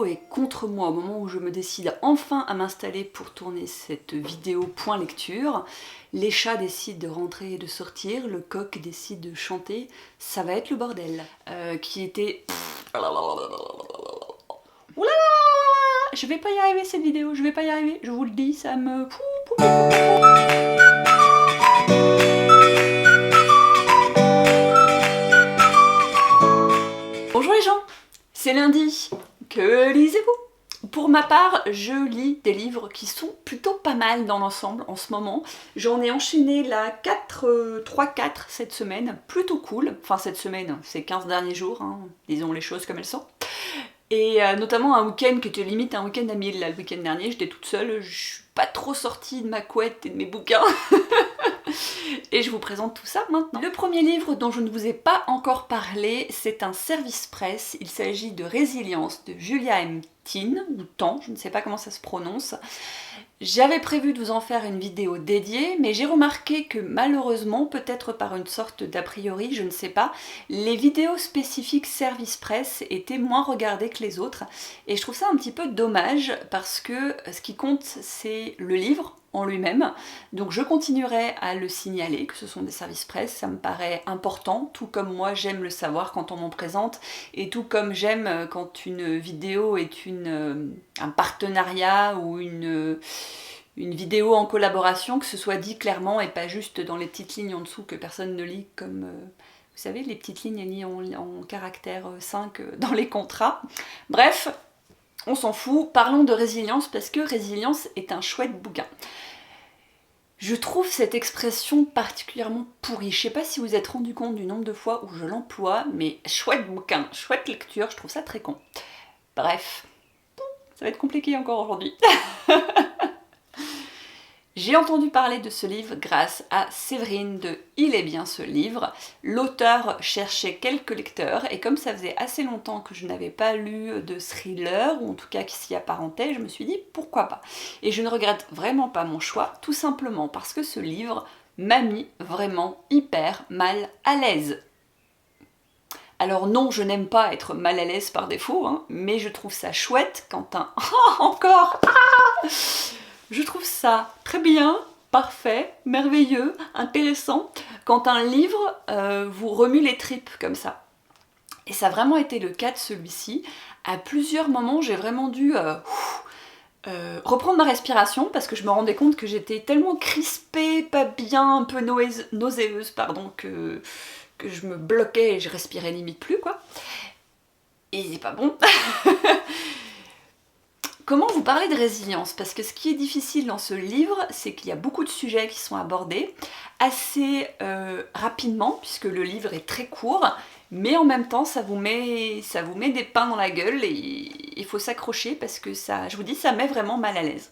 cerveau est contre moi au moment où je me décide enfin à m'installer pour tourner cette vidéo point lecture. Les chats décident de rentrer et de sortir, le coq décide de chanter, ça va être le bordel. Qui était... Oulala, je vais pas y arriver cette vidéo, je vais pas y arriver, je vous le dis, ça me... Bonjour les gens, c'est lundi, que lisez-vous? Pour ma part, je lis des livres qui sont plutôt pas mal dans l'ensemble en ce moment. J'en ai enchaîné la 3-4 cette semaine, plutôt cool. Enfin cette semaine, ces 15 derniers jours, hein, disons les choses comme elles sont. Et notamment un week-end qui était limite un week-end à 1000. Là, le week-end dernier, j'étais toute seule, je suis pas trop sortie de ma couette et de mes bouquins. Et je vous présente tout ça maintenant. Le premier livre dont je ne vous ai pas encore parlé, c'est un service presse. Il s'agit de Résilience de Julia M. Tin, ou Tan, je ne sais pas comment ça se prononce. J'avais prévu de vous en faire une vidéo dédiée, mais j'ai remarqué que malheureusement, peut-être par une sorte d'a priori, je ne sais pas, les vidéos spécifiques service presse étaient moins regardées que les autres. Et je trouve ça un petit peu dommage, parce que ce qui compte, c'est le livre en lui-même. Donc je continuerai à le signaler, que ce sont des services presse, ça me paraît important, tout comme moi j'aime le savoir quand on m'en présente, et tout comme j'aime quand une vidéo est un partenariat ou une vidéo en collaboration, que ce soit dit clairement et pas juste dans les petites lignes en dessous que personne ne lit, comme vous savez, les petites lignes liées en caractère 5 dans les contrats. Bref, on s'en fout, parlons de Résilience, parce que Résilience est un chouette bouquin. Je trouve cette expression particulièrement pourrie. Je sais pas si vous vous êtes rendu compte du nombre de fois où je l'emploie, mais chouette bouquin, chouette lecture, je trouve ça très con. Bref, ça va être compliqué encore aujourd'hui. J'ai entendu parler de ce livre grâce à Séverine de Il est bien ce livre. L'auteur cherchait quelques lecteurs et comme ça faisait assez longtemps que je n'avais pas lu de thriller, ou en tout cas qui s'y apparentait, je me suis dit pourquoi pas. Et je ne regrette vraiment pas mon choix, tout simplement parce que ce livre m'a mis vraiment hyper mal à l'aise. Alors non, je n'aime pas être mal à l'aise par défaut, hein, mais je trouve ça chouette quand un... encore Je trouve ça très bien, parfait, merveilleux, intéressant, quand un livre vous remue les tripes comme ça. Et ça a vraiment été le cas de celui-ci. À plusieurs moments, j'ai vraiment dû reprendre ma respiration parce que je me rendais compte que j'étais tellement crispée, pas bien, un peu nauséeuse, pardon, que je me bloquais et je respirais limite plus, quoi. Et c'est pas bon. Comment vous parler de résilience? Parce que ce qui est difficile dans ce livre, c'est qu'il y a beaucoup de sujets qui sont abordés assez rapidement, puisque le livre est très court, mais en même temps ça vous met des pains dans la gueule et il faut s'accrocher parce que ça, je vous dis, ça met vraiment mal à l'aise.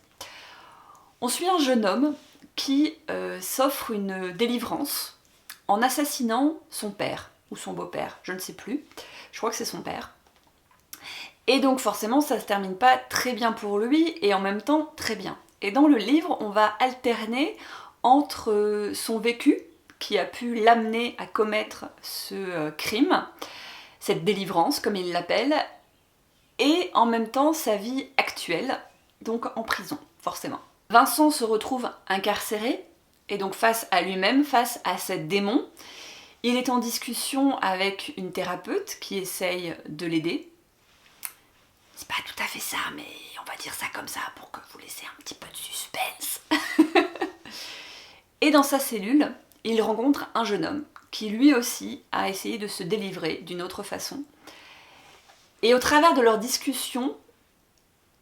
On suit un jeune homme qui s'offre une délivrance en assassinant son père, ou son beau-père, je ne sais plus, je crois que c'est son père. Et donc forcément ça se termine pas très bien pour lui et en même temps très bien. Et dans le livre on va alterner entre son vécu qui a pu l'amener à commettre ce crime, cette délivrance comme il l'appelle, et en même temps sa vie actuelle, donc en prison forcément. Vincent se retrouve incarcéré et donc face à lui-même, face à ses démons. Il est en discussion avec une thérapeute qui essaye de l'aider. C'est pas tout à fait ça, mais on va dire ça comme ça pour que vous laissiez un petit peu de suspense. Et dans sa cellule, il rencontre un jeune homme qui lui aussi a essayé de se délivrer d'une autre façon. Et au travers de leur discussion,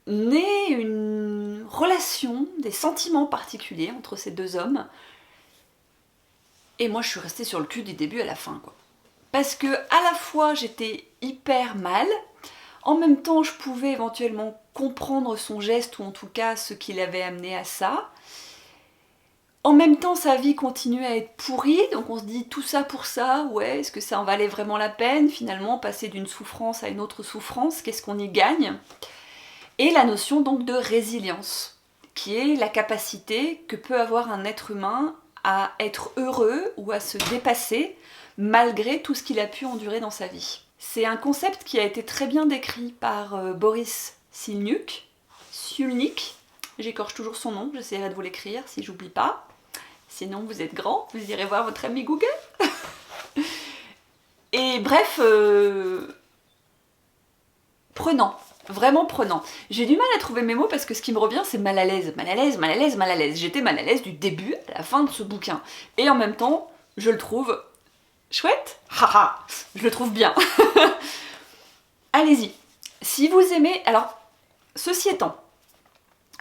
naît une relation, des sentiments particuliers entre ces deux hommes. Et moi je suis restée sur le cul du début à la fin, quoi. Parce que à la fois j'étais hyper mal, en même temps, je pouvais éventuellement comprendre son geste, ou en tout cas ce qui l'avait amené à ça. En même temps, sa vie continue à être pourrie, donc on se dit tout ça pour ça, ouais, est-ce que ça en valait vraiment la peine, finalement, passer d'une souffrance à une autre souffrance, qu'est-ce qu'on y gagne? Et la notion donc de résilience, qui est la capacité que peut avoir un être humain à être heureux ou à se dépasser, malgré tout ce qu'il a pu endurer dans sa vie. C'est un concept qui a été très bien décrit par Boris Sulnik, j'écorche toujours son nom, j'essaierai de vous l'écrire si j'oublie pas. Sinon vous êtes grand, vous irez voir votre ami Google. Et bref, prenant, vraiment prenant. J'ai du mal à trouver mes mots parce que ce qui me revient c'est mal à l'aise, mal à l'aise, mal à l'aise, mal à l'aise. J'étais mal à l'aise du début à la fin de ce bouquin. Et en même temps, je le trouve chouette, haha, je le trouve bien. Allez-y, si vous aimez... Alors, ceci étant,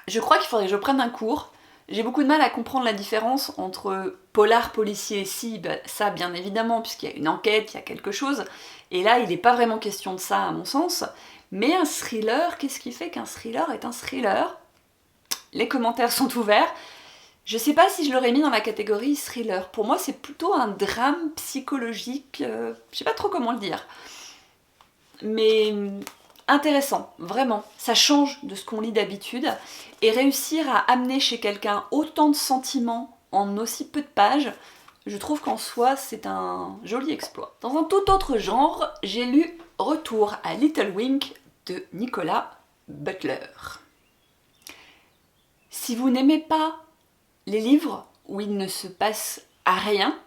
je crois qu'il faudrait que je prenne un cours. J'ai beaucoup de mal à comprendre la différence entre polar, policier et si, ça bien évidemment, puisqu'il y a une enquête, il y a quelque chose. Et là, il n'est pas vraiment question de ça à mon sens. Mais un thriller, qu'est-ce qui fait qu'un thriller est un thriller? Les commentaires sont ouverts. Je sais pas si je l'aurais mis dans la catégorie thriller. Pour moi, c'est plutôt un drame psychologique. Je sais pas trop comment le dire. Mais intéressant, vraiment. Ça change de ce qu'on lit d'habitude. Et réussir à amener chez quelqu'un autant de sentiments en aussi peu de pages, je trouve qu'en soi, c'est un joli exploit. Dans un tout autre genre, j'ai lu Retour à Little Wing de Nicolas Butler. Si vous n'aimez pas les livres où il ne se passe à rien,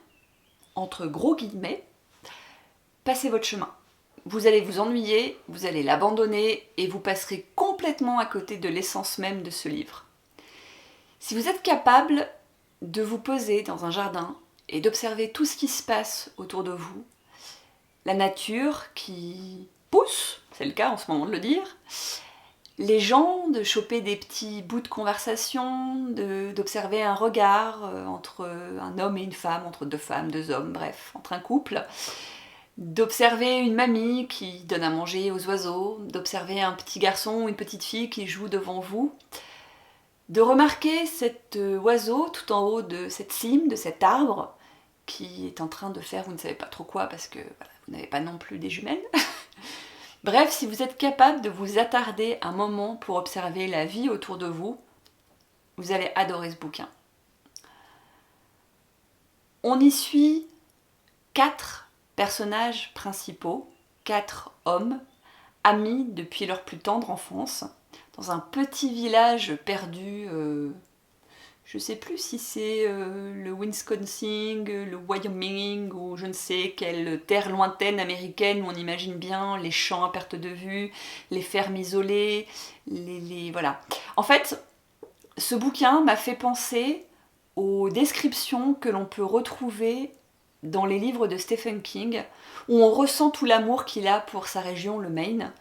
entre gros guillemets, passez votre chemin. Vous allez vous ennuyer, vous allez l'abandonner et vous passerez complètement à côté de l'essence même de ce livre. Si vous êtes capable de vous poser dans un jardin et d'observer tout ce qui se passe autour de vous, la nature qui pousse, c'est le cas en ce moment de le dire, les gens, de choper des petits bouts de conversation, d'observer un regard entre un homme et une femme, entre deux femmes, deux hommes, bref, entre un couple, d'observer une mamie qui donne à manger aux oiseaux, d'observer un petit garçon ou une petite fille qui joue devant vous, de remarquer cet oiseau tout en haut de cette cime, de cet arbre, qui est en train de faire vous ne savez pas trop quoi parce que voilà, vous n'avez pas non plus des jumelles. Bref, si vous êtes capable de vous attarder un moment pour observer la vie autour de vous, vous allez adorer ce bouquin. On y suit 4 personnages principaux, 4 hommes, amis depuis leur plus tendre enfance, dans un petit village perdu, je ne sais plus si c'est le Wisconsin, le Wyoming, ou je ne sais quelle terre lointaine américaine où on imagine bien les champs à perte de vue, les fermes isolées, voilà. En fait, ce bouquin m'a fait penser aux descriptions que l'on peut retrouver dans les livres de Stephen King, où on ressent tout l'amour qu'il a pour sa région, le Maine.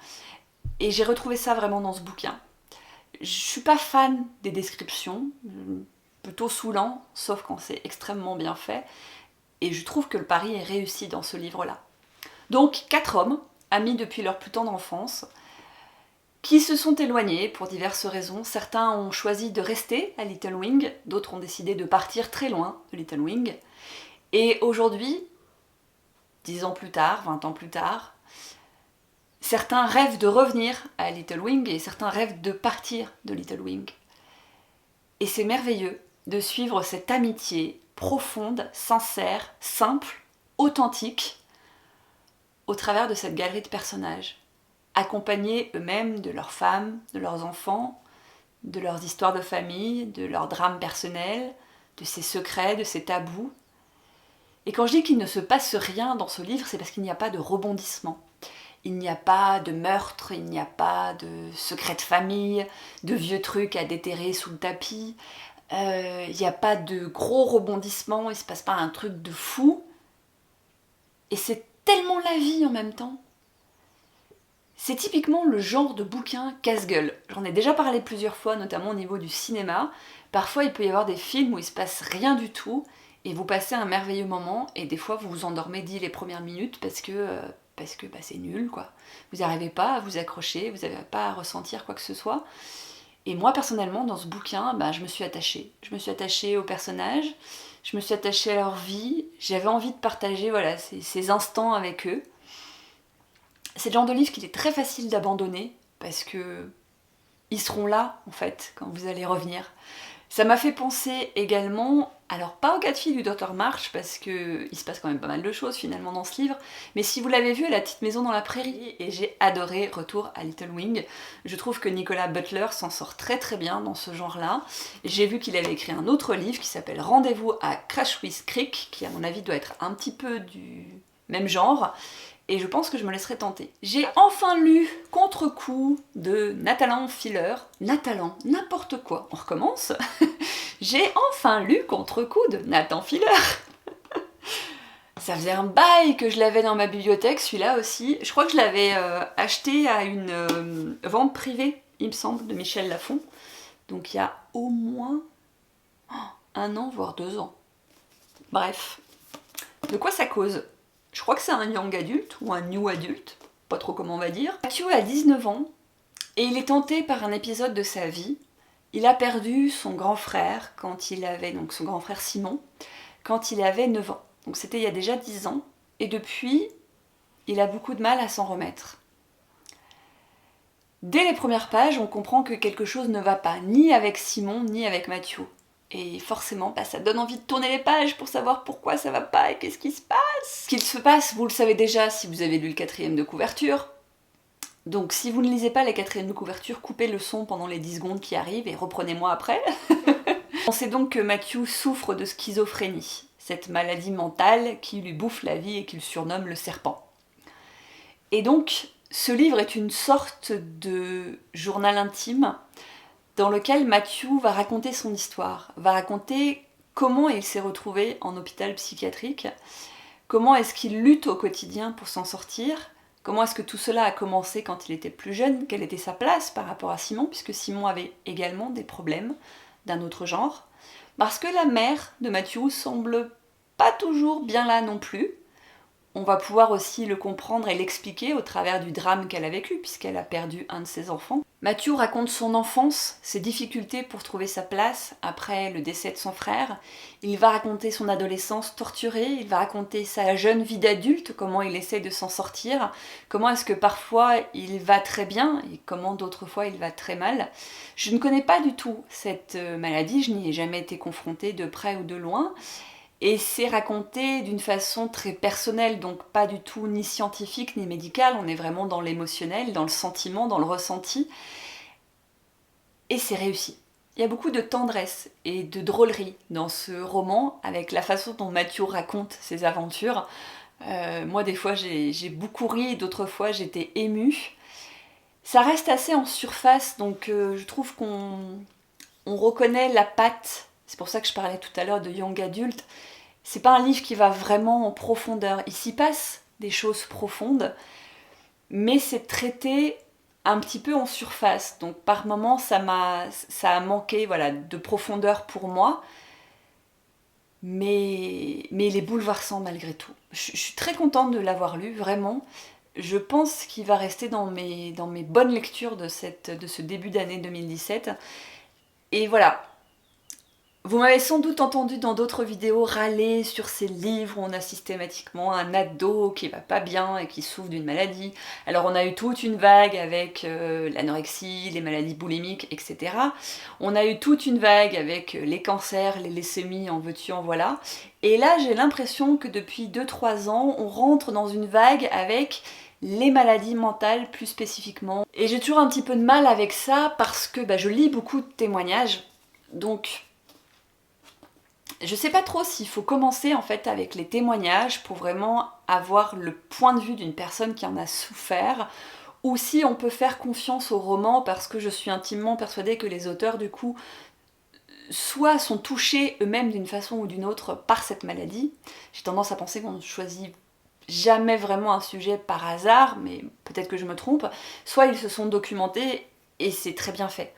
Et j'ai retrouvé ça vraiment dans ce bouquin. Je suis pas fan des descriptions, plutôt saoulant, sauf quand c'est extrêmement bien fait. Et je trouve que le pari est réussi dans ce livre-là. Donc, 4 hommes, amis depuis leur plus tendre enfance, qui se sont éloignés pour diverses raisons. Certains ont choisi de rester à Little Wing, d'autres ont décidé de partir très loin de Little Wing. Et aujourd'hui, 10 ans plus tard, 20 ans plus tard, certains rêvent de revenir à Little Wing et certains rêvent de partir de Little Wing. Et c'est merveilleux de suivre cette amitié profonde, sincère, simple, authentique, au travers de cette galerie de personnages, accompagnés eux-mêmes de leurs femmes, de leurs enfants, de leurs histoires de famille, de leurs drames personnels, de ces secrets, de ces tabous. Et quand je dis qu'il ne se passe rien dans ce livre, c'est parce qu'il n'y a pas de rebondissement. Il n'y a pas de meurtre, il n'y a pas de secret de famille, de vieux trucs à déterrer sous le tapis. Il n'y a pas de gros rebondissements, il ne se passe pas un truc de fou. Et c'est tellement la vie en même temps. C'est typiquement le genre de bouquin casse-gueule. J'en ai déjà parlé plusieurs fois, notamment au niveau du cinéma. Parfois, il peut y avoir des films où il ne se passe rien du tout, et vous passez un merveilleux moment, et des fois, vous vous endormez dès les premières minutes parce que c'est nul, quoi. Vous n'arrivez pas à vous accrocher, vous n'arrivez pas à ressentir quoi que ce soit. Et moi, personnellement, dans ce bouquin, je me suis attachée. Je me suis attachée aux personnages, je me suis attachée à leur vie, j'avais envie de partager voilà, ces instants avec eux. C'est le genre de livre qu'il est très facile d'abandonner, parce que ils seront là, en fait, quand vous allez revenir. Ça m'a fait penser également, alors pas au cas de fille du Dr March, parce que il se passe quand même pas mal de choses finalement dans ce livre, mais si vous l'avez vu, La petite maison dans la prairie, et j'ai adoré Retour à Little Wing. Je trouve que Nicolas Butler s'en sort très très bien dans ce genre-là. J'ai vu qu'il avait écrit un autre livre qui s'appelle Rendez-vous à Crashwick Creek, qui à mon avis doit être un petit peu du même genre, et je pense que je me laisserai tenter. J'ai enfin lu Contre-coup de Nathan Fielder. Nathan, n'importe quoi, on recommence. J'ai enfin lu Contre-coup de Nathan Fielder. Ça faisait un bail que je l'avais dans ma bibliothèque, celui-là aussi. Je crois que je l'avais acheté à une vente privée, il me semble, de Michel Lafon. Donc il y a au moins 1 an, voire 2 ans. Bref. De quoi ça cause? Je crois que c'est un young adulte ou un new adulte, pas trop comment on va dire. Matthew a 19 ans et il est tenté par un épisode de sa vie. Il a perdu son grand frère quand il avait, donc son grand frère Simon, quand il avait 9 ans. Donc c'était il y a déjà 10 ans. Et depuis, il a beaucoup de mal à s'en remettre. Dès les premières pages, on comprend que quelque chose ne va pas, ni avec Simon, ni avec Matthew. Et forcément, ça donne envie de tourner les pages pour savoir pourquoi ça va pas et qu'est-ce qui se passe. Ce qu'il se passe, vous le savez déjà si vous avez lu le 4e de couverture. Donc si vous ne lisez pas les 4e de couverture, coupez le son pendant les 10 secondes qui arrivent et reprenez-moi après. On sait donc que Matthew souffre de schizophrénie, cette maladie mentale qui lui bouffe la vie et qu'il surnomme le serpent. Et donc, ce livre est une sorte de journal intime dans lequel Matthew va raconter son histoire, va raconter comment il s'est retrouvé en hôpital psychiatrique, comment est-ce qu'il lutte au quotidien pour s'en sortir, comment est-ce que tout cela a commencé quand il était plus jeune, quelle était sa place par rapport à Simon, puisque Simon avait également des problèmes d'un autre genre, parce que la mère de Matthew semble pas toujours bien là non plus. On va pouvoir aussi le comprendre et l'expliquer au travers du drame qu'elle a vécu, puisqu'elle a perdu un de ses enfants. Matthew raconte son enfance, ses difficultés pour trouver sa place après le décès de son frère. Il va raconter son adolescence torturée, il va raconter sa jeune vie d'adulte, comment il essaie de s'en sortir, comment est-ce que parfois il va très bien et comment d'autres fois il va très mal. Je ne connais pas du tout cette maladie, je n'y ai jamais été confrontée de près ou de loin. Et c'est raconté d'une façon très personnelle, donc pas du tout ni scientifique ni médicale, on est vraiment dans l'émotionnel, dans le sentiment, dans le ressenti. Et c'est réussi. Il y a beaucoup de tendresse et de drôlerie dans ce roman, avec la façon dont Matthew raconte ses aventures. Moi, des fois, j'ai beaucoup ri, d'autres fois, j'étais émue. Ça reste assez en surface, donc je trouve qu'on reconnaît la patte. C'est pour ça que je parlais tout à l'heure de young adulte. C'est pas un livre qui va vraiment en profondeur. Il s'y passe des choses profondes, mais c'est traité un petit peu en surface. Donc par moments, ça a manqué voilà, de profondeur pour moi, mais il est bouleversant malgré tout. Je suis très contente de l'avoir lu, vraiment. Je pense qu'il va rester dans mes bonnes lectures de ce début d'année 2017. Et voilà. Vous m'avez sans doute entendu dans d'autres vidéos râler sur ces livres où on a systématiquement un ado qui va pas bien et qui souffre d'une maladie. Alors on a eu toute une vague avec l'anorexie, les maladies boulimiques, etc. On a eu toute une vague avec les cancers, les leucémies, en veux-tu, en voilà. Et là j'ai l'impression que depuis 2-3 ans, on rentre dans une vague avec les maladies mentales plus spécifiquement. Et j'ai toujours un petit peu de mal avec ça parce que je lis beaucoup de témoignages. Donc je sais pas trop s'il faut commencer en fait avec les témoignages pour vraiment avoir le point de vue d'une personne qui en a souffert, ou si on peut faire confiance au roman parce que je suis intimement persuadée que les auteurs du coup soit sont touchés eux-mêmes d'une façon ou d'une autre par cette maladie. J'ai tendance à penser qu'on ne choisit jamais vraiment un sujet par hasard, mais peut-être que je me trompe, soit ils se sont documentés et c'est très bien fait.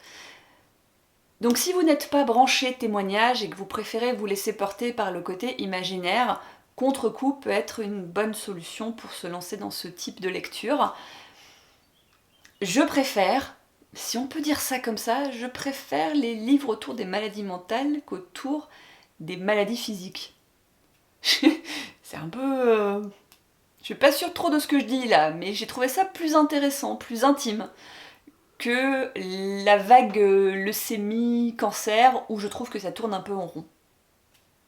Donc si vous n'êtes pas branché témoignage et que vous préférez vous laisser porter par le côté imaginaire, Contre-coup peut être une bonne solution pour se lancer dans ce type de lecture. Je préfère, si on peut dire ça comme ça, je préfère les livres autour des maladies mentales qu'autour des maladies physiques. C'est un peu... Je suis pas sûre trop de ce que je dis là, mais j'ai trouvé ça plus intéressant, plus intime. que la vague leucémie, cancer, où je trouve que ça tourne un peu en rond.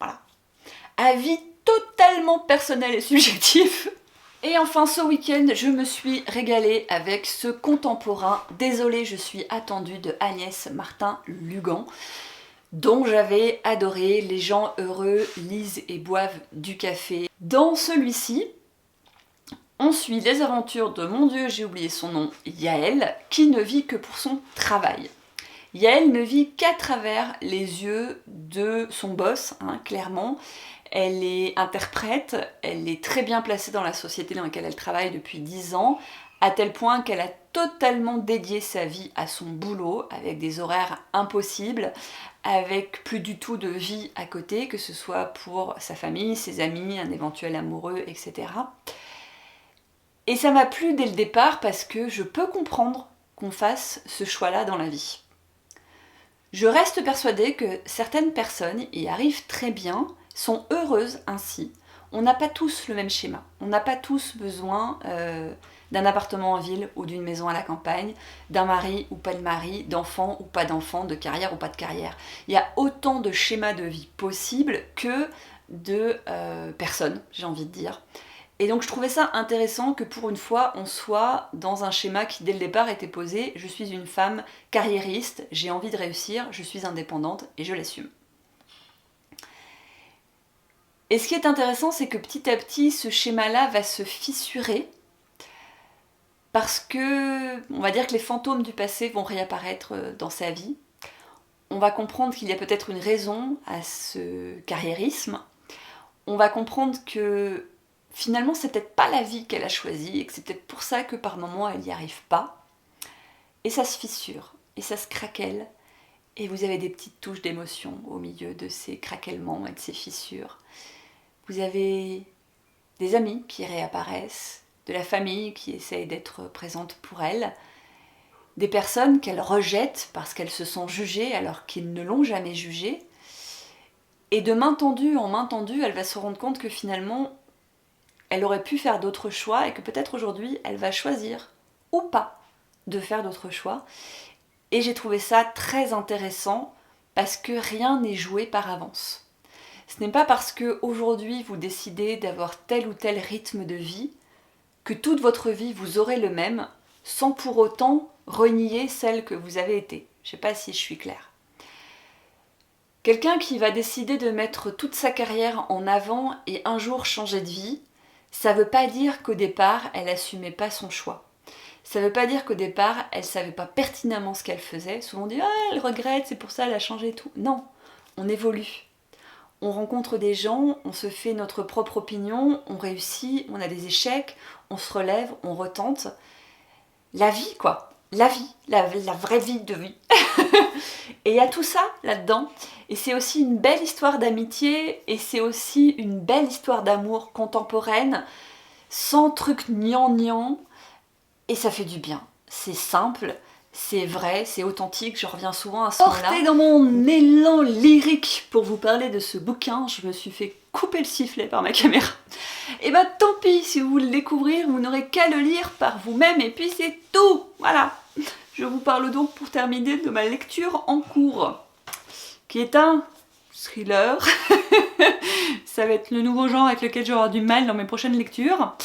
Voilà. Avis totalement personnel et subjectif. Et enfin, ce week-end, je me suis régalée avec ce contemporain. Désolée, je suis attendue de Agnès Martin-Lugan, dont j'avais adoré Les gens heureux lisent et boivent du café. Dans celui-ci, on suit les aventures de, mon Dieu, j'ai oublié son nom, Yael, qui ne vit que pour son travail. Yael ne vit qu'à travers les yeux de son boss, clairement. Elle est interprète, elle est très bien placée dans la société dans laquelle elle travaille depuis 10 ans, à tel point qu'elle a totalement dédié sa vie à son boulot, avec des horaires impossibles, avec plus du tout de vie à côté, que ce soit pour sa famille, ses amis, un éventuel amoureux, etc. Et ça m'a plu dès le départ parce que je peux comprendre qu'on fasse ce choix-là dans la vie. Je reste persuadée que certaines personnes y arrivent très bien, sont heureuses ainsi. On n'a pas tous le même schéma. On n'a pas tous besoin d'un appartement en ville ou d'une maison à la campagne, d'un mari ou pas de mari, d'enfants ou pas d'enfants, de carrière ou pas de carrière. Il y a autant de schémas de vie possibles que de personnes, j'ai envie de dire. Et donc je trouvais ça intéressant que pour une fois on soit dans un schéma qui dès le départ était posé: je suis une femme carriériste, j'ai envie de réussir, je suis indépendante et je l'assume. Et ce qui est intéressant, c'est que petit à petit ce schéma-là va se fissurer parce que, on va dire que les fantômes du passé vont réapparaître dans sa vie. On va comprendre qu'il y a peut-être une raison à ce carriérisme. On va comprendre que finalement, c'est peut-être pas la vie qu'elle a choisie et que c'est peut-être pour ça que par moments elle n'y arrive pas. Et ça se fissure, et ça se craquelle, et vous avez des petites touches d'émotion au milieu de ces craquellements et de ces fissures. Vous avez des amis qui réapparaissent, de la famille qui essaye d'être présente pour elle, des personnes qu'elle rejette parce qu'elles se sont jugées alors qu'ils ne l'ont jamais jugée. Et de main tendue en main tendue, elle va se rendre compte que finalement, elle aurait pu faire d'autres choix et que peut-être aujourd'hui, elle va choisir ou pas de faire d'autres choix. Et j'ai trouvé ça très intéressant parce que rien n'est joué par avance. Ce n'est pas parce qu'aujourd'hui vous décidez d'avoir tel ou tel rythme de vie que toute votre vie vous aurez le même, sans pour autant renier celle que vous avez été. Je ne sais pas si je suis claire. Quelqu'un qui va décider de mettre toute sa carrière en avant et un jour changer de vie, ça ne veut pas dire qu'au départ, elle n'assumait pas son choix. Ça ne veut pas dire qu'au départ, elle ne savait pas pertinemment ce qu'elle faisait. Souvent on dit « Ah, elle regrette, c'est pour ça elle a changé et tout ». Non, on évolue. On rencontre des gens, on se fait notre propre opinion, on réussit, on a des échecs, on se relève, on retente. La vie, quoi. La vie, la vraie vie de vie. Et il y a tout ça là-dedans. Et c'est aussi une belle histoire d'amitié, et c'est aussi une belle histoire d'amour contemporaine, sans truc gnangnan, et ça fait du bien. C'est simple, c'est vrai, c'est authentique, je reviens souvent à ce moment-là. Portée dans mon élan lyrique pour vous parler de ce bouquin, je me suis fait couper le sifflet par ma caméra. Et bah tant pis, si vous voulez le découvrir, vous n'aurez qu'à le lire par vous-même, et puis c'est tout. Voilà. Je vous parle donc pour terminer de ma lecture en cours, qui est un thriller. Ça va être le nouveau genre avec lequel j'aurai du mal dans mes prochaines lectures.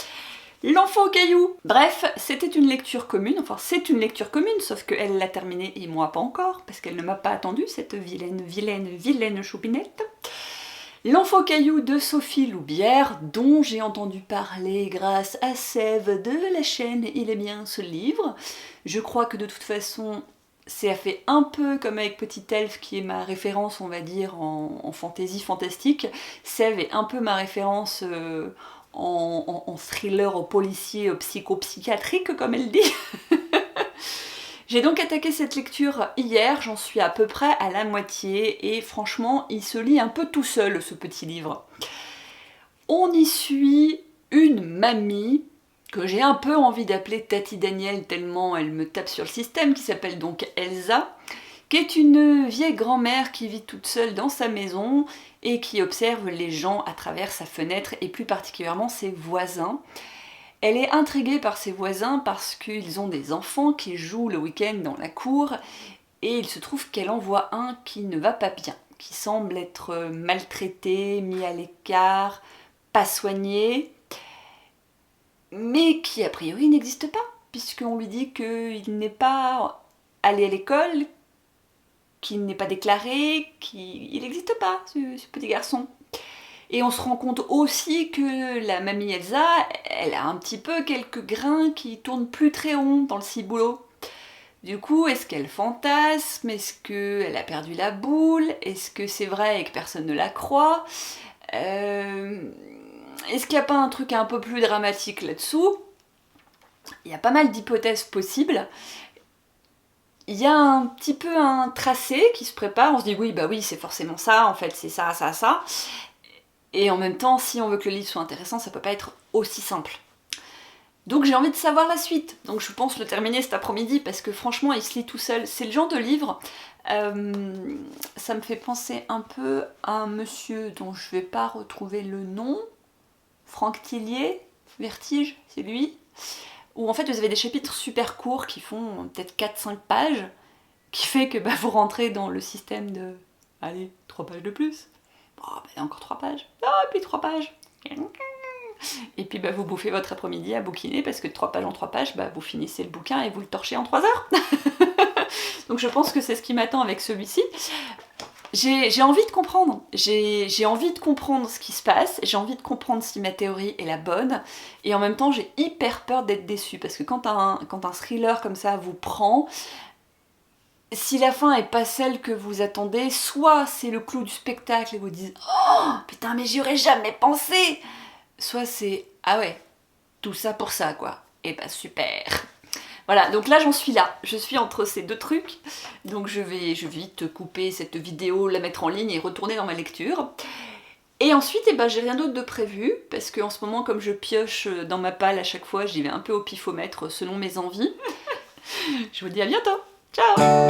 L'enfant au caillou. Bref, c'était une lecture commune, enfin c'est une lecture commune, sauf qu'elle l'a terminée et moi pas encore, parce qu'elle ne m'a pas attendu, cette vilaine choupinette. L'enfant au caillou de Sophie Loubière, dont j'ai entendu parler grâce à Sève de la chaîne Il est bien ce livre. Je crois que de toute façon, c'est fait un peu comme avec Petit Elfe, qui est ma référence, on va dire, en fantaisie fantastique. Sève est un peu ma référence en thriller, au policier, au psychopsychiatrique, comme elle dit. J'ai donc attaqué cette lecture hier, j'en suis à peu près à la moitié, et franchement, il se lit un peu tout seul, ce petit livre. On y suit une mamie, que j'ai un peu envie d'appeler Tati Daniel, tellement elle me tape sur le système, qui s'appelle donc Elsa, qui est une vieille grand-mère qui vit toute seule dans sa maison, et qui observe les gens à travers sa fenêtre, et plus particulièrement ses voisins. Elle est intriguée par ses voisins parce qu'ils ont des enfants qui jouent le week-end dans la cour et il se trouve qu'elle en voit un qui ne va pas bien, qui semble être maltraité, mis à l'écart, pas soigné, mais qui a priori n'existe pas, puisqu'on lui dit qu'il n'est pas allé à l'école, qu'il n'est pas déclaré, qu'il n'existe pas, ce petit garçon. Et on se rend compte aussi que la mamie Elsa, elle a un petit peu quelques grains qui tournent plus très rond dans le ciboulot. Du coup, est-ce qu'elle fantasme? Est-ce qu'elle a perdu la boule? Est-ce que c'est vrai et que personne ne la croit? Est-ce qu'il n'y a pas un truc un peu plus dramatique là-dessous? Il y a pas mal d'hypothèses possibles. Il y a un petit peu un tracé qui se prépare, on se dit oui, bah oui, c'est forcément ça, en fait, c'est ça, ça, ça. Et en même temps, si on veut que le livre soit intéressant, ça peut pas être aussi simple. Donc j'ai envie de savoir la suite. Donc je pense le terminer cet après-midi parce que franchement, il se lit tout seul. C'est le genre de livre, ça me fait penser un peu à un monsieur dont je vais pas retrouver le nom, Franck Tillier, Vertige, c'est lui, où en fait vous avez des chapitres super courts qui font peut-être 4-5 pages, qui fait que vous rentrez dans le système de allez, 3 pages de plus. Oh, encore 3 pages. Ah, et puis 3 pages. Et puis vous bouffez votre après-midi à bouquiner parce que de 3 pages en 3 pages, vous finissez le bouquin et vous le torchez en 3 heures. Donc je pense que c'est ce qui m'attend avec celui-ci. J'ai envie de comprendre. J'ai envie de comprendre ce qui se passe. J'ai envie de comprendre si ma théorie est la bonne. Et en même temps, j'ai hyper peur d'être déçue parce que quand un thriller comme ça vous prend, si la fin est pas celle que vous attendez, soit c'est le clou du spectacle et vous dites « Oh, putain, mais j'y aurais jamais pensé !» Soit c'est « Ah ouais, tout ça pour ça, quoi. » Et super. Voilà, donc là j'en suis là. Je suis entre ces deux trucs. Donc je vais vite couper cette vidéo, la mettre en ligne et retourner dans ma lecture. Et ensuite, j'ai rien d'autre de prévu, parce qu'en ce moment, comme je pioche dans ma palle à chaque fois, j'y vais un peu au pifomètre selon mes envies. Je vous dis à bientôt. Ciao!